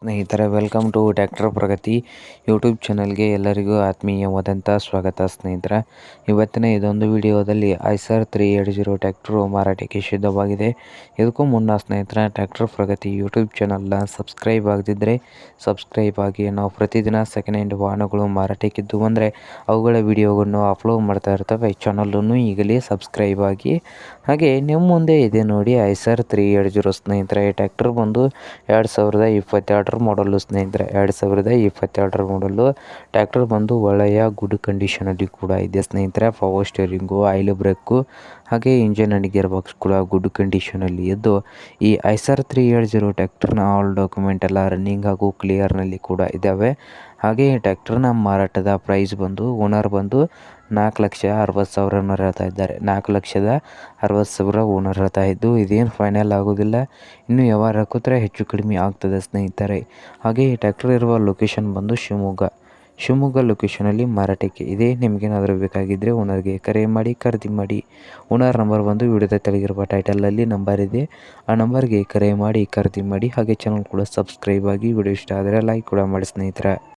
ಸ್ನೇಹಿತರೆ, welcome to tractor Pragati YouTube ಚಾನಲ್ಗೆ ಎಲ್ಲರಿಗೂ ಆತ್ಮೀಯವಾದಂಥ ಸ್ವಾಗತ. ಸ್ನೇಹಿತರೆ, ಇವತ್ತಿನ ಇದೊಂದು ವಿಡಿಯೋದಲ್ಲಿ ಐಸರ್ 380 ಟ್ರ್ಯಾಕ್ಟರು ಮಾರಾಟಕ್ಕೆ ಸಿದ್ಧವಾಗಿದೆ. ಇದಕ್ಕೂ ಮುನ್ನ ಸ್ನೇಹಿತರೆ, ಟ್ರ್ಯಾಕ್ಟರ್ ಪ್ರಗತಿ ಯೂಟ್ಯೂಬ್ ಚಾನಲ್ನ ಸಬ್ಸ್ಕ್ರೈಬ್ ಆಗದಿದ್ದರೆ ಸಬ್ಸ್ಕ್ರೈಬ್ ಆಗಿ. ನಾವು ಪ್ರತಿದಿನ ಸೆಕೆಂಡ್ ಹ್ಯಾಂಡ್ ವಾಹನಗಳು ಮಾರಾಟಕ್ಕಿದ್ದು ಅಂದರೆ ಅವುಗಳ ವಿಡಿಯೋಗಳನ್ನು ಅಪ್ಲೋಡ್ ಮಾಡ್ತಾ ಇರ್ತವೆ. ಚಾನಲನ್ನು ಈಗಲೇ ಸಬ್ಸ್ಕ್ರೈಬ್ ಆಗಿ. ಹಾಗೆ ನಿಮ್ಮ ಮುಂದೆ ಇದೆ ನೋಡಿ ಐಸರ್ 380 ಸ್ನೇಹಿತರೆ. ಈ ಟ್ರ್ಯಾಕ್ಟರ್ ಬಂದು 2022 ಮಾಡಲು ಸ್ನೇಹಿತರೆ. 2022 ಮಾಡಲು ಟ್ರ್ಯಾಕ್ಟರ್ ಬಂದು ಒಳ್ಳೆಯ ಗುಡ್ ಕಂಡೀಷನಲ್ಲಿ ಕೂಡ ಇದೆ ಸ್ನೇಹಿತರೆ. ಪವರ್ ಸ್ಟೇರಿಂಗು, ಆಯಿಲ್ ಬ್ರೇಕು, ಹಾಗೆ ಇಂಜಿನ್ ಅಂಡ್ ಗೇರ್ ಬಾಕ್ಸ್ ಕೂಡ ಗುಡ್ ಕಂಡೀಷನಲ್ಲಿ ಇದ್ದು, ಈ ಐಸರ್ 380 ಟ್ರ್ಯಾಕ್ಟರ್ನ ಆಲ್ ಡಾಕ್ಯುಮೆಂಟ್ ಎಲ್ಲ ರನ್ನಿಂಗ್ ಹಾಗೂ ಕ್ಲಿಯರ್ನಲ್ಲಿ ಕೂಡ ಇದ್ದಾವೆ. ಹಾಗೆ ಈ ಟ್ರ್ಯಾಕ್ಟರ್ನ ಮಾರಾಟದ ಪ್ರೈಸ್ ಬಂದು ಓನರ್ ಬಂದು 4,60,000 ಓನರ್ ಹೇಳ್ತಾ ಇದ್ದಾರೆ. 4,60,000 ಓನರ್ ಹೇಳ್ತಾ ಇದ್ದು, ಇದೇನು ಫೈನಲ್ ಆಗೋದಿಲ್ಲ, ಇನ್ನು ವ್ಯವಹಾರ ಹಾಕಿದ್ರೆ ಹೆಚ್ಚು ಕಡಿಮೆ ಆಗ್ತದೆ ಸ್ನೇಹಿತರೆ. ಹಾಗೆ ಈ ಟ್ರ್ಯಾಕ್ಟರ್ ಇರುವ ಲೊಕೇಶನ್ ಬಂದು ಶಿವಮೊಗ್ಗ ಲೊಕೇಶನಲ್ಲಿ ಮಾರಾಟಕ್ಕೆ ಇದೆ. ನಿಮಗೇನಾದರೂ ಬೇಕಾಗಿದ್ದರೆ ಓನರ್ಗೆ ಕರೆ ಮಾಡಿ ಖರೀದಿ ಮಾಡಿ. ಓನರ್ ನಂಬರ್ ಬಂದು ವಿಡಿಯೋದ ತೆಳಗಿರುವ ಟೈಟಲಲ್ಲಿ ನಂಬರ್ ಇದೆ, ಆ ನಂಬರ್ಗೆ ಕರೆ ಮಾಡಿ ಖರೀದಿ ಮಾಡಿ. ಹಾಗೆ ಚಾನಲ್ ಕೂಡ ಸಬ್ಸ್ಕ್ರೈಬ್ ಆಗಿ. ವಿಡಿಯೋ ಇಷ್ಟ ಆದರೆ ಲೈಕ್ ಕೂಡ ಮಾಡಿ ಸ್ನೇಹಿತರೆ.